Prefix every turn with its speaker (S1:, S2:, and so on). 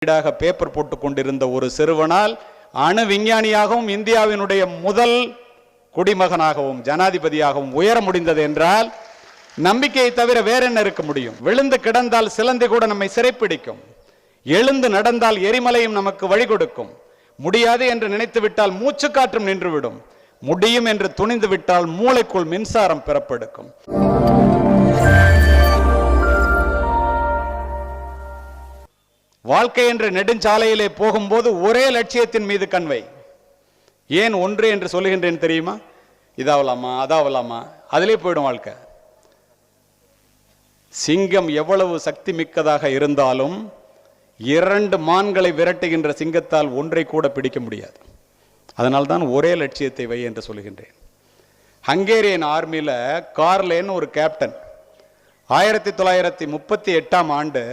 S1: Paper போட்டுக் கொண்டிருந்த ஒரு சிறுவனால் அணு விஞ்ஞானியாகவும் இந்தியாவினுடைய முதல் குடிமகனாகவும் ஜனாதிபதியாகவும் உயர முடிந்தது என்றால் நம்பிக்கையை தவிர வேற என்ன இருக்க முடியும்? விழுந்து கிடந்தால் சிலந்தி கூட நம்மை சிறைப்பிடிக்கும், எழுந்து நடந்தால் எரிமலையும் நமக்கு வழி கொடுக்கும். முடியாது என்று நினைத்து விட்டால் மூச்சு காற்றும் நின்றுவிடும், முடியும் என்று துணிந்து விட்டால் மூளைக்குள் மின்சாரம் பிறப்பெடுக்கும். வாழ்க்கை என்ற நெடுஞ்சாலையிலே போகும்போது ஒரே லட்சியத்தின் மீது கண்வை. ஏன் ஒன்று என்று சொல்லுகின்றேன் தெரியுமா? இதாவலாமா அதாவலாமா, அதிலே போயிடும் வாழ்க்கை. சிங்கம் எவ்வளவு சக்தி மிக்கதாக இருந்தாலும் 2 மான்களை விரட்டுகின்ற சிங்கத்தால் ஒன்றை கூட பிடிக்க முடியாது. அதனால்தான் ஒரே லட்சியத்தை வை என்று சொல்லுகின்றேன். ஹங்கேரியன் ஆர்மியில கார்லேன் ஒரு கேப்டன் 1938ஆம் ஆண்டு